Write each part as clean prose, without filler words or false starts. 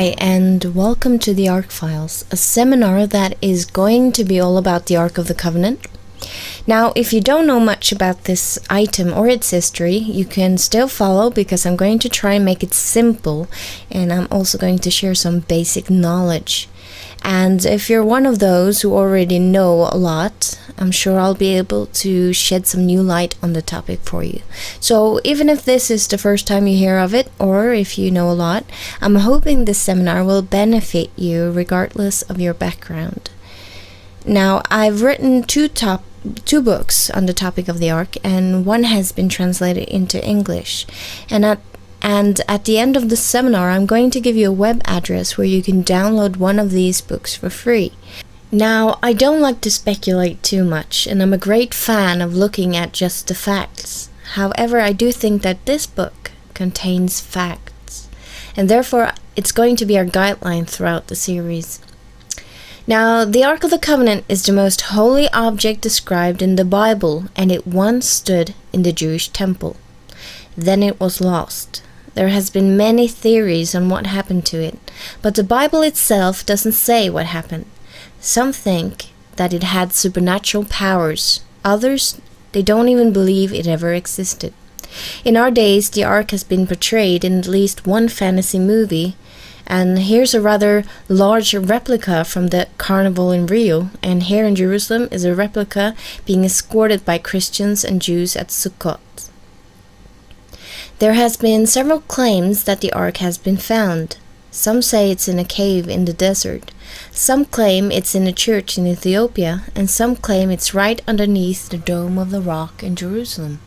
Hi, and welcome to the Ark Files, a seminar that is going to be all about the Ark of the Covenant. Now, if you don't know much about this item or its history, you can still follow because I'm going to try and make it simple, and I'm also going to share some basic knowledge. And if you're one of those who already know a lot, I'm sure I'll be able to shed some new light on the topic for you. So even if this is the first time you hear of it, or if you know a lot, I'm hoping this seminar will benefit you regardless of your background. Now, I've written two books on the topic of the Ark, and one has been translated into English. And at the end of the seminar, I'm going to give you a web address where you can download one of these books for free. Now, I don't like to speculate too much, and I'm a great fan of looking at just the facts. However, I do think that this book contains facts, and therefore it's going to be our guideline throughout the series. Now, the Ark of the Covenant is the most holy object described in the Bible, and it once stood in the Jewish temple. Then it was lost. There has been many theories on what happened to it, but the Bible itself doesn't say what happened. Some think that it had supernatural powers. Others, they don't even believe it ever existed. In our days, the Ark has been portrayed in at least one fantasy movie, and here's a rather large replica from the carnival in Rio, and here in Jerusalem is a replica being escorted by Christians and Jews at Sukkot. There has been several claims that the Ark has been found. Some say it's in a cave in the desert. Some claim it's in a church in Ethiopia, and some claim it's right underneath the Dome of the Rock in Jerusalem.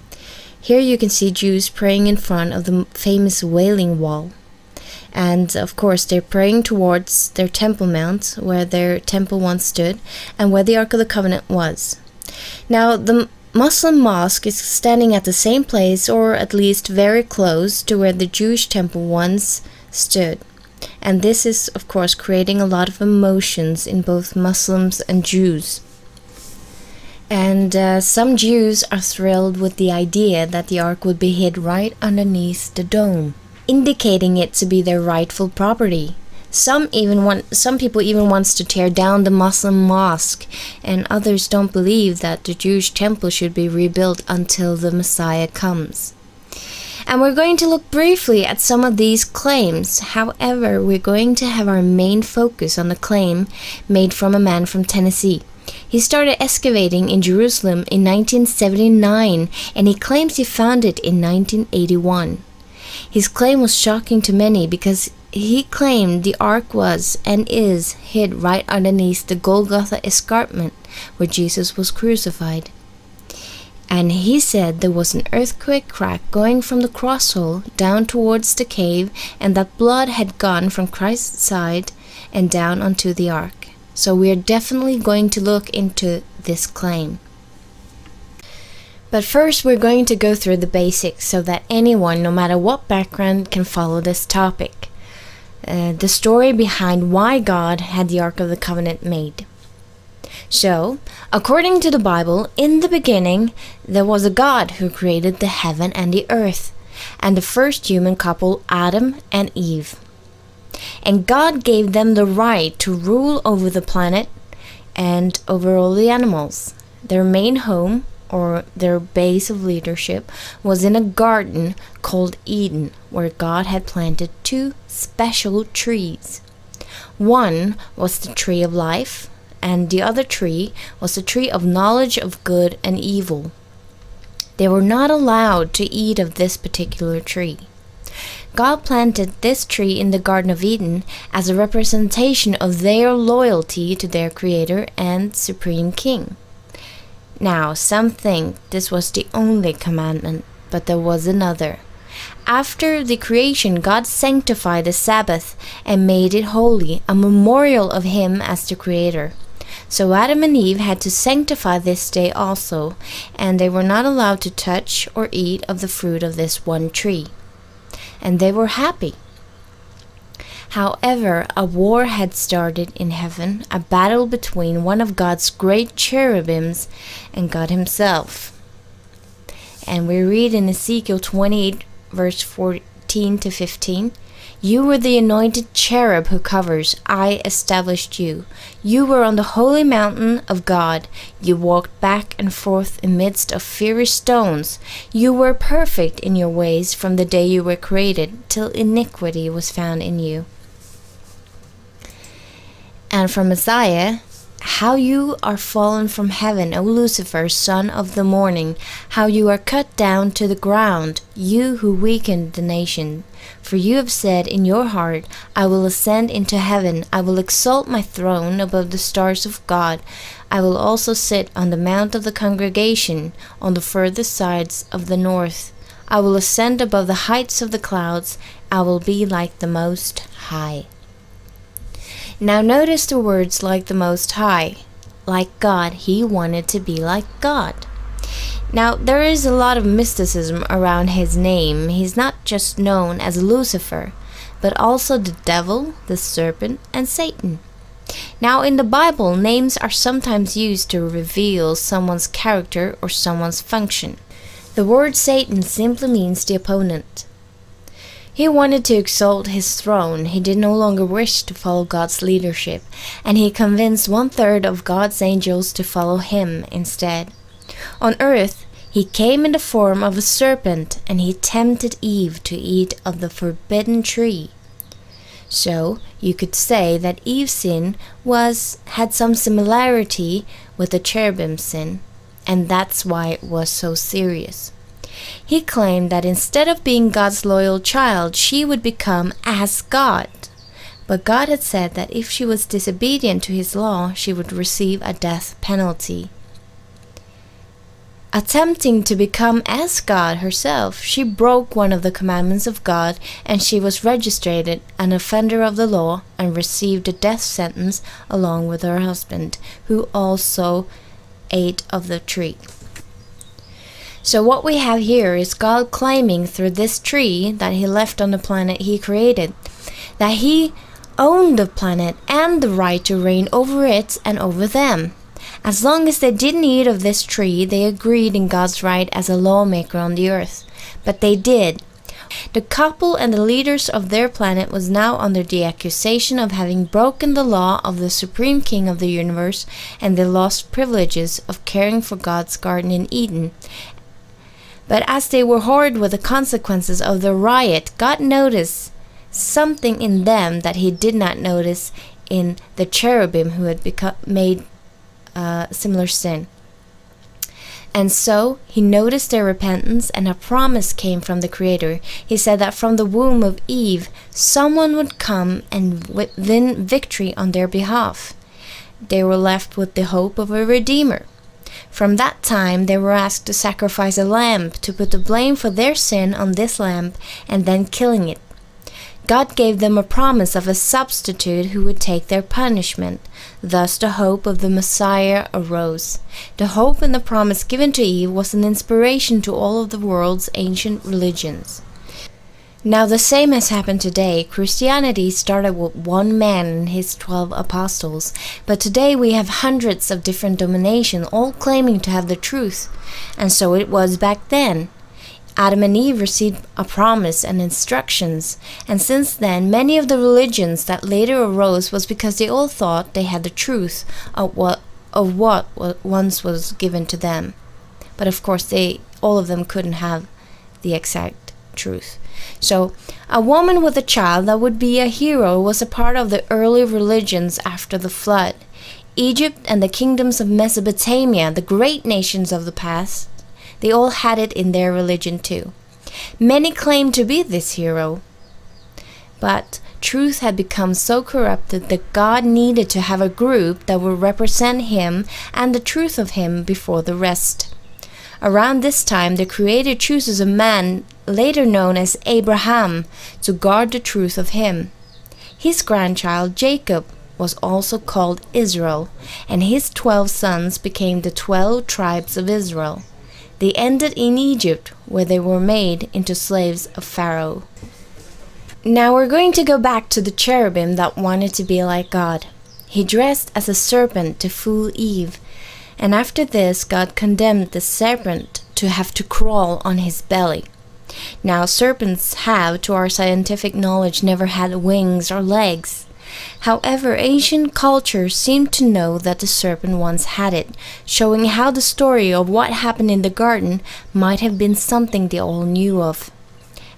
Here you can see Jews praying in front of the famous Wailing Wall. And of course they're praying towards their Temple Mount, where their temple once stood, and where the Ark of the Covenant was. Now, the Muslim mosque is standing at the same place, or at least very close to where the Jewish temple once stood. And this is, of course, creating a lot of emotions in both Muslims and Jews. And some Jews are thrilled with the idea that the Ark would be hid right underneath the dome, indicating it to be their rightful property. Some people even wants to tear down the Muslim mosque, and others don't believe that the Jewish temple should be rebuilt until the Messiah comes. And we're going to look briefly at some of these claims. However, we're going to have our main focus on the claim made from a man from Tennessee. He started excavating in Jerusalem in 1979, and he claims he found it in 1981. His claim was shocking to many because he claimed the Ark was and is hid right underneath the Golgotha escarpment where Jesus was crucified. And he said there was an earthquake crack going from the crosshole down towards the cave, and that blood had gone from Christ's side and down onto the Ark. So we are definitely going to look into this claim. But first, we're going to go through the basics so that anyone, no matter what background, can follow this topic. The story behind why God had the Ark of the Covenant made. So, according to the Bible, in the beginning, there was a God who created the heaven and the earth, and the first human couple, Adam and Eve. And God gave them the right to rule over the planet and over all the animals. Their main home, or their base of leadership, was in a garden called Eden, where God had planted two special trees. One was the tree of life, and the other tree was the tree of knowledge of good and evil. They were not allowed to eat of this particular tree. God planted this tree in the Garden of Eden as a representation of their loyalty to their Creator and Supreme King. Now, some think this was the only commandment, but there was another. After the creation, God sanctified the Sabbath and made it holy, a memorial of Him as the Creator. So Adam and Eve had to sanctify this day also, and they were not allowed to touch or eat of the fruit of this one tree. And they were happy. However, a war had started in heaven, a battle between one of God's great cherubims and God Himself. And we read in Ezekiel 28, verse 14 to 15, You were the anointed cherub who covers. I established you. You were on the holy mountain of God. You walked back and forth amidst of fiery stones. You were perfect in your ways from the day you were created, till iniquity was found in you. And from Isaiah, how you are fallen from heaven, O Lucifer, son of the morning, how you are cut down to the ground, you who weakened the nation. For you have said in your heart, I will ascend into heaven, I will exalt my throne above the stars of God. I will also sit on the mount of the congregation, on the furthest sides of the north. I will ascend above the heights of the clouds, I will be like the Most High. Now notice the words like the Most High. Like God, he wanted to be like God. Now there is a lot of mysticism around his name. He's not just known as Lucifer, but also the devil, the serpent, and Satan. Now in the Bible, names are sometimes used to reveal someone's character or someone's function. The word Satan simply means the opponent. He wanted to exalt his throne. He did no longer wish to follow God's leadership, and he convinced 1/3 of God's angels to follow him instead. On earth, he came in the form of a serpent, and he tempted Eve to eat of the forbidden tree. So, you could say that Eve's sin had some similarity with the cherubim's sin, and that's why it was so serious. He claimed that instead of being God's loyal child, she would become as God. But God had said that if she was disobedient to his law, she would receive a death penalty. Attempting to become as God herself, she broke one of the commandments of God, and she was registered an offender of the law and received a death sentence along with her husband, who also ate of the tree. So what we have here is God claiming through this tree that he left on the planet he created, that he owned the planet and the right to reign over it and over them. As long as they didn't eat of this tree, they agreed in God's right as a lawmaker on the earth. But they did. The couple and the leaders of their planet was now under the accusation of having broken the law of the supreme king of the universe, and they lost privileges of caring for God's garden in Eden. But as they were horrid with the consequences of the riot, God noticed something in them that he did not notice in the cherubim who had made similar sin. And so he noticed their repentance, and a promise came from the Creator. He said that from the womb of Eve, someone would come and win victory on their behalf. They were left with the hope of a Redeemer. From that time, they were asked to sacrifice a lamb, to put the blame for their sin on this lamb, and then killing it. God gave them a promise of a substitute who would take their punishment. Thus the hope of the Messiah arose. The hope and the promise given to Eve was an inspiration to all of the world's ancient religions. Now the same has happened today. Christianity started with one man and his 12 apostles, but today we have hundreds of different denominations, all claiming to have the truth. And so it was back then. Adam and Eve received a promise and instructions, and since then many of the religions that later arose was because they all thought they had the truth of what once was given to them. But of course all of them couldn't have the exact truth. So a woman with a child that would be a hero was a part of the early religions after the flood. Egypt and the kingdoms of Mesopotamia, the great nations of the past, they all had it in their religion too. Many claimed to be this hero, but truth had become so corrupted that God needed to have a group that would represent him and the truth of him before the rest. Around this time, the Creator chooses a man, later known as Abraham, to guard the truth of him. His grandchild, Jacob, was also called Israel, and his 12 sons became the 12 tribes of Israel. They ended in Egypt, where they were made into slaves of Pharaoh. Now we're going to go back to the cherubim that wanted to be like God. He dressed as a serpent to fool Eve, and after this God condemned the serpent to have to crawl on his belly. Now, serpents have, to our scientific knowledge, never had wings or legs. However, ancient cultures seem to know that the serpent once had it, showing how the story of what happened in the garden might have been something they all knew of.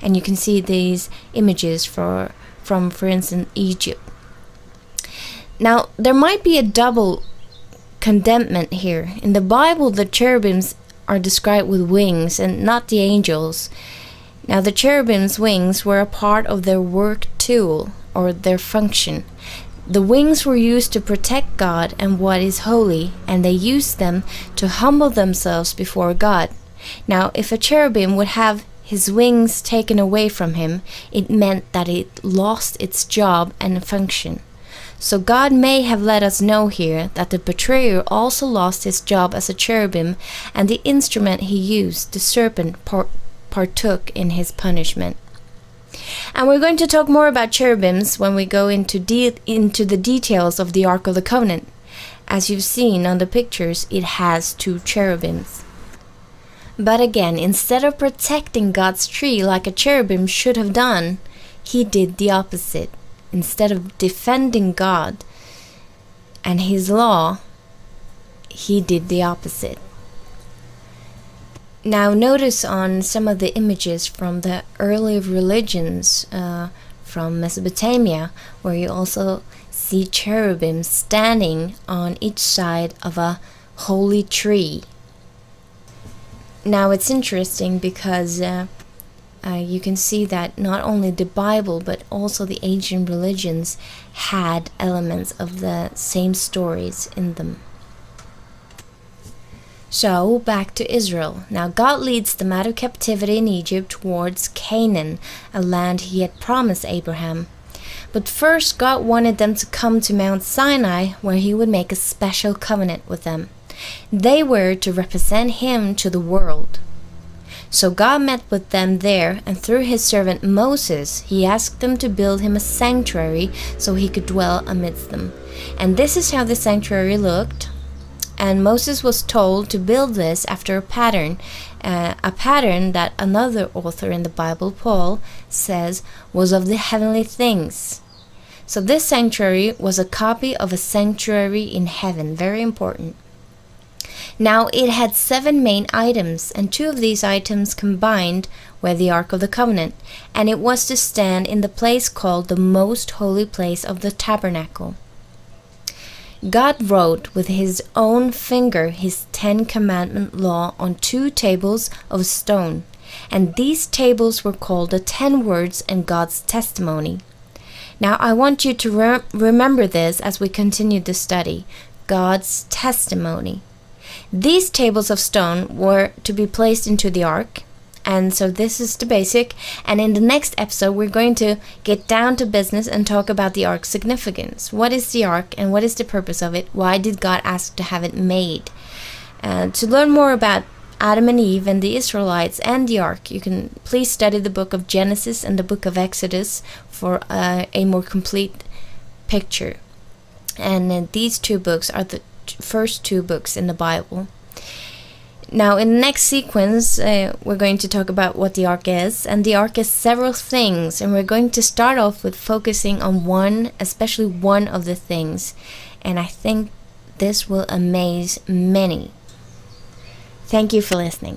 And you can see these images from, for instance, Egypt. Now, there might be a double condemnment here. In the Bible, the cherubims are described with wings and not the angels. Now, the cherubim's wings were a part of their work tool, or their function. The wings were used to protect God and what is holy, and they used them to humble themselves before God. Now, if a cherubim would have his wings taken away from him, it meant that it lost its job and function. So God may have let us know here that the betrayer also lost his job as a cherubim, and the instrument he used, the serpent, partook in his punishment. And we're going to talk more about cherubims when we go into the details of the Ark of the Covenant. As you've seen on the pictures, it has 2 cherubims. But again, instead of protecting God's tree like a cherubim should have done, he did the opposite. Instead of defending God and his law, he did the opposite. Now notice on some of the images from the early religions from Mesopotamia, where you also see cherubim standing on each side of a holy tree. Now it's interesting because you can see that not only the Bible but also the ancient religions had elements of the same stories in them. So, back to Israel. Now God leads them out of captivity in Egypt towards Canaan, a land he had promised Abraham. But first God wanted them to come to Mount Sinai, where he would make a special covenant with them. They were to represent him to the world. So God met with them there, and through his servant Moses, he asked them to build him a sanctuary so he could dwell amidst them. And this is how the sanctuary looked. And Moses was told to build this after a pattern that another author in the Bible, Paul, says was of the heavenly things. So this sanctuary was a copy of a sanctuary in heaven, very important. Now it had 7 main items, and 2 of these items combined were the Ark of the Covenant, and it was to stand in the place called the most holy place of the tabernacle. God wrote with his own finger his 10 commandment law on 2 tables of stone, and these tables were called the 10 words and God's testimony. Now I want you to remember this as we continue the study, God's testimony. These tables of stone were to be placed into the ark, and so this is the basic, and in the next episode we're going to get down to business and talk about the ark's significance. What is the ark and what is the purpose of it? Why did God ask to have it made? To learn more about Adam and Eve and the Israelites and the ark, you can please study the book of Genesis and the book of Exodus for a more complete picture. And these 2 books are the first 2 books in the Bible. Now in the next sequence we're going to talk about what the ark is, and the ark is several things, and we're going to start off with focusing on one, especially one of the things, and I think this will amaze many. Thank you for listening.